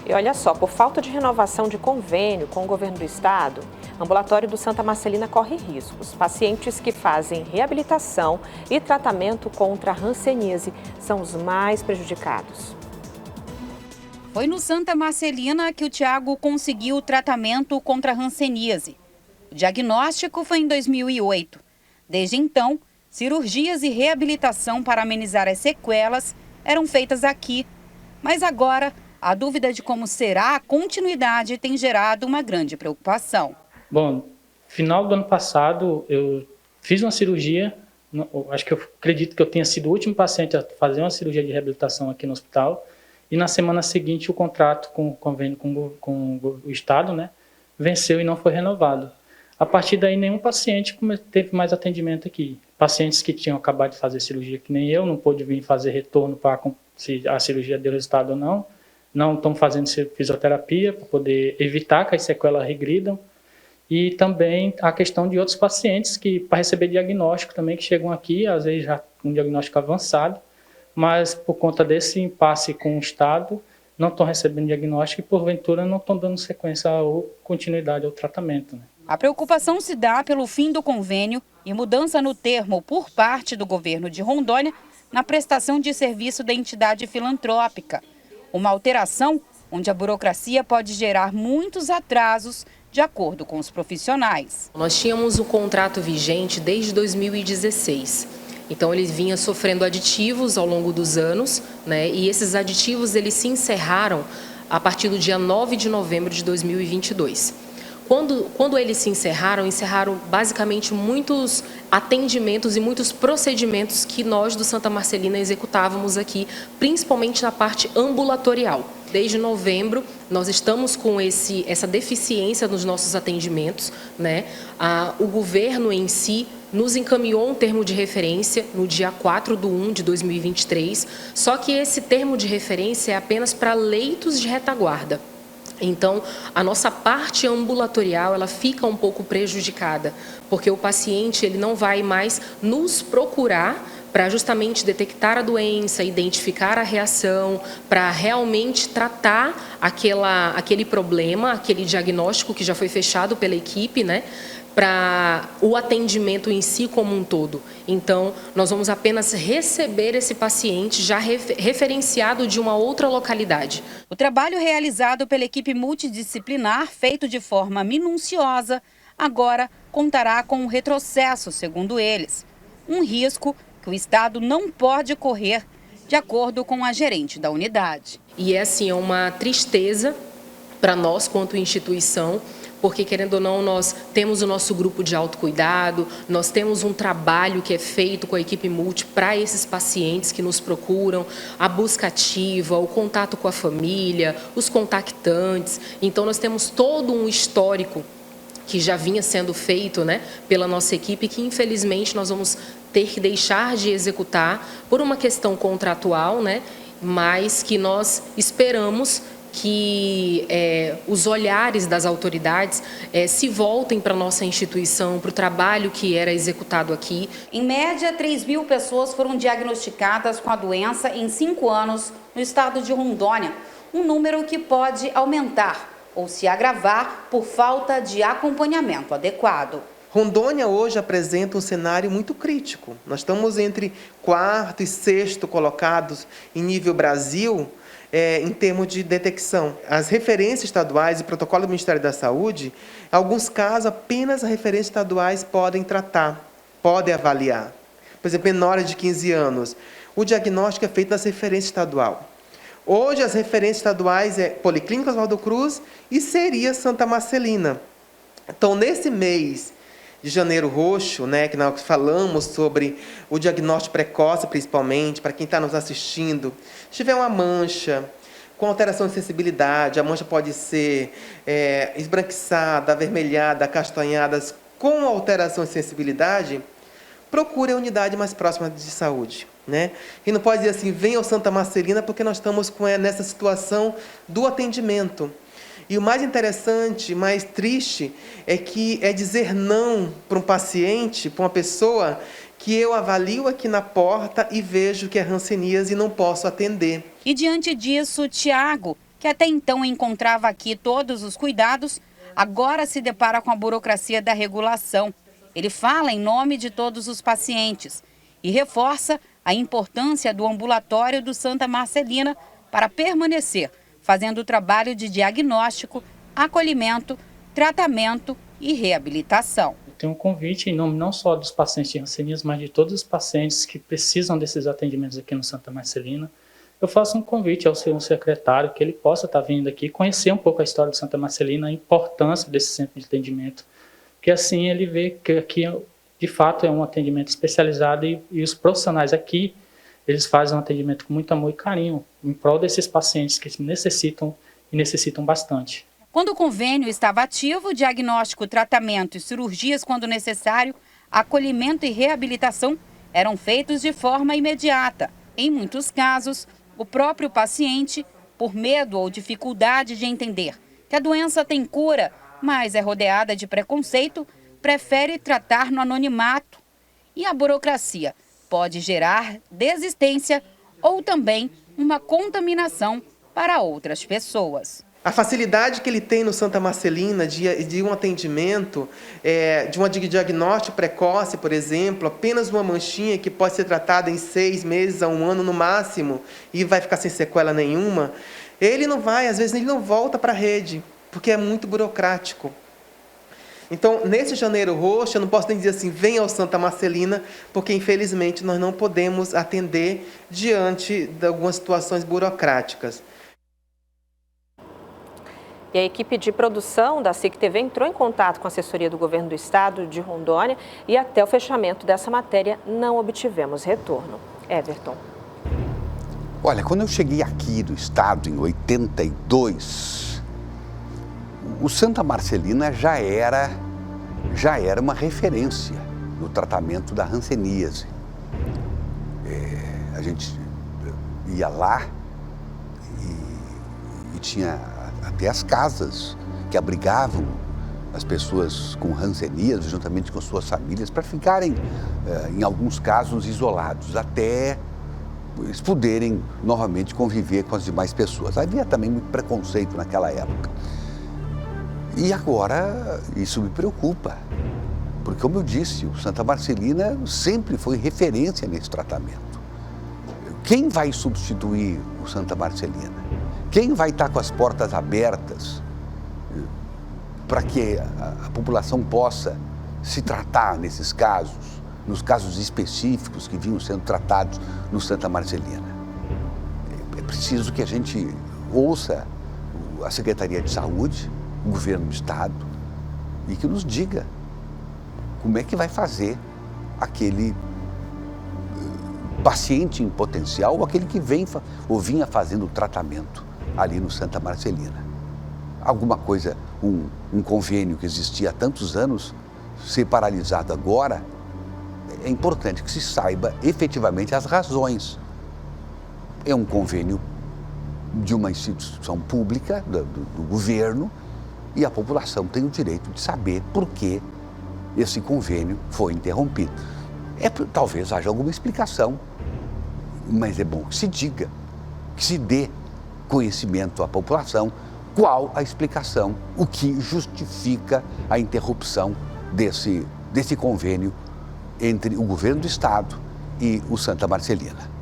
E olha só, por falta de renovação de convênio com o governo do estado, o ambulatório do Santa Marcelina corre riscos. Pacientes que fazem reabilitação e tratamento contra a hanseníase são os mais prejudicados. Foi no Santa Marcelina que o Tiago conseguiu o tratamento contra a hanseníase. O diagnóstico foi em 2008. Desde então, cirurgias e reabilitação para amenizar as sequelas eram feitas aqui. Mas agora, a dúvida de como será a continuidade tem gerado uma grande preocupação. Bom, final do ano passado eu fiz uma cirurgia, eu acredito que eu tenha sido o último paciente a fazer uma cirurgia de reabilitação aqui no hospital, e na semana seguinte o contrato com o convênio com o estado, né, venceu e não foi renovado. A partir daí nenhum paciente teve mais atendimento aqui. Pacientes que tinham acabado de fazer cirurgia, que nem eu, não pôde vir fazer retorno para se a cirurgia deu resultado ou não. Não estão fazendo fisioterapia para poder evitar que as sequelas regridam. E também a questão de outros pacientes que, para receber diagnóstico também, que chegam aqui, às vezes já com um diagnóstico avançado, mas por conta desse impasse com o Estado, não estão recebendo diagnóstico e, porventura, não estão dando sequência ou continuidade ao tratamento, né? A preocupação se dá pelo fim do convênio e mudança no termo por parte do governo de Rondônia na prestação de serviço da entidade filantrópica. Uma alteração onde a burocracia pode gerar muitos atrasos, de acordo com os profissionais. Nós tínhamos um contrato vigente desde 2016. Então ele vinha sofrendo aditivos ao longo dos anos, né? E esses aditivos eles se encerraram a partir do dia 9 de novembro de 2022. Quando eles se encerraram basicamente muitos atendimentos e muitos procedimentos que nós do Santa Marcelina executávamos aqui, principalmente na parte ambulatorial. Desde novembro, nós estamos com essa deficiência nos nossos atendimentos, né? O governo em si nos encaminhou um termo de referência no dia 4/1 de 2023, só que esse termo de referência é apenas para leitos de retaguarda. Então, a nossa parte ambulatorial ela fica um pouco prejudicada, porque o paciente ele não vai mais nos procurar para justamente detectar a doença, identificar a reação, para realmente tratar aquele problema, aquele diagnóstico que já foi fechado pela equipe, né? Para o atendimento em si como um todo. Então, nós vamos apenas receber esse paciente já referenciado de uma outra localidade. O trabalho realizado pela equipe multidisciplinar, feito de forma minuciosa, agora contará com um retrocesso, segundo eles. Um risco que o Estado não pode correr, de acordo com a gerente da unidade. E é uma tristeza para nós, quanto instituição, porque, querendo ou não, nós temos o nosso grupo de autocuidado, nós temos um trabalho que é feito com a equipe multi para esses pacientes que nos procuram, a busca ativa, o contato com a família, os contactantes. Então, nós temos todo um histórico que já vinha sendo feito, né, pela nossa equipe, que, infelizmente, nós vamos ter que deixar de executar por uma questão contratual, né, mas que nós esperamos que os olhares das autoridades se voltem para a nossa instituição, para o trabalho que era executado aqui. Em média, 3.000 pessoas foram diagnosticadas com a doença em 5 anos no estado de Rondônia, um número que pode aumentar ou se agravar por falta de acompanhamento adequado. Rondônia hoje apresenta um cenário muito crítico. Nós estamos entre 4º e 6º colocados em nível Brasil, em termos de detecção. As referências estaduais e protocolo do Ministério da Saúde, em alguns casos, apenas as referências estaduais podem tratar, podem avaliar. Por exemplo, menores de 15 anos, o diagnóstico é feito nas referências estaduais. Hoje, as referências estaduais é Policlínica Oswaldo Cruz e seria Santa Marcelina. Então, nesse mês de Janeiro Roxo, né, que nós falamos sobre o diagnóstico precoce, principalmente, para quem está nos assistindo, se tiver uma mancha com alteração de sensibilidade, a mancha pode ser esbranquiçada, avermelhada, acastanhada, com alteração de sensibilidade, procure a unidade mais próxima de saúde, né? E não pode dizer assim, venha ao Santa Marcelina, porque nós estamos nessa situação do atendimento. E o mais interessante, mais triste, é dizer não para um paciente, para uma pessoa que eu avalio aqui na porta e vejo que é hanseníase e não posso atender. E diante disso, Tiago, que que até então encontrava aqui todos os cuidados, agora se depara com a burocracia da regulação. Ele fala em nome de todos os pacientes e reforça a importância do ambulatório do Santa Marcelina para permanecer fazendo o trabalho de diagnóstico, acolhimento, tratamento e reabilitação. Eu tenho um convite em nome não só dos pacientes de hanseníase, mas de todos os pacientes que precisam desses atendimentos aqui no Santa Marcelina. Eu faço um convite ao seu secretário que ele possa estar vindo aqui conhecer um pouco a história do Santa Marcelina, a importância desse centro de atendimento, porque assim ele vê que aqui de fato é um atendimento especializado e os profissionais aqui, eles fazem um atendimento com muito amor e carinho em prol desses pacientes que necessitam bastante. Quando o convênio estava ativo, diagnóstico, tratamento e cirurgias quando necessário, acolhimento e reabilitação eram feitos de forma imediata. Em muitos casos, o próprio paciente, por medo ou dificuldade de entender que a doença tem cura, mas é rodeada de preconceito, prefere tratar no anonimato. E a burocracia pode gerar desistência ou também uma contaminação para outras pessoas. A facilidade que ele tem no Santa Marcelina de um atendimento, de um diagnóstico precoce, por exemplo, apenas uma manchinha que pode ser tratada em 6 meses a 1 ano no máximo e vai ficar sem sequela nenhuma, ele não vai, às vezes ele não volta para a rede, porque é muito burocrático. Então, nesse Janeiro Roxo, eu não posso nem dizer assim, venha ao Santa Marcelina, porque infelizmente nós não podemos atender diante de algumas situações burocráticas. E a equipe de produção da SIC TV entrou em contato com a assessoria do Governo do Estado de Rondônia e até o fechamento dessa matéria não obtivemos retorno. Everton. Olha, quando eu cheguei aqui do Estado em 82, o Santa Marcelina já era uma referência no tratamento da hanseníase. A gente ia lá e tinha até as casas que abrigavam as pessoas com hanseníase, juntamente com suas famílias, para ficarem, em alguns casos, isolados, até eles poderem novamente conviver com as demais pessoas. Havia também muito preconceito naquela época. E agora isso me preocupa, porque, como eu disse, o Santa Marcelina sempre foi referência nesse tratamento. Quem vai substituir o Santa Marcelina? Quem vai estar com as portas abertas para que a população possa se tratar nesses casos, nos casos específicos que vinham sendo tratados no Santa Marcelina? É preciso que a gente ouça a Secretaria de Saúde, o Governo do Estado, e que nos diga como é que vai fazer aquele paciente em potencial ou aquele que vinha fazendo o tratamento ali no Santa Marcelina. Alguma coisa, um convênio que existia há tantos anos, ser paralisado agora, é importante que se saiba efetivamente as razões. É um convênio de uma instituição pública, do governo, e a população tem o direito de saber por que esse convênio foi interrompido. Talvez haja alguma explicação, mas é bom que se diga, que se dê conhecimento à população qual a explicação, o que justifica a interrupção desse convênio entre o Governo do Estado e o Santa Marcelina.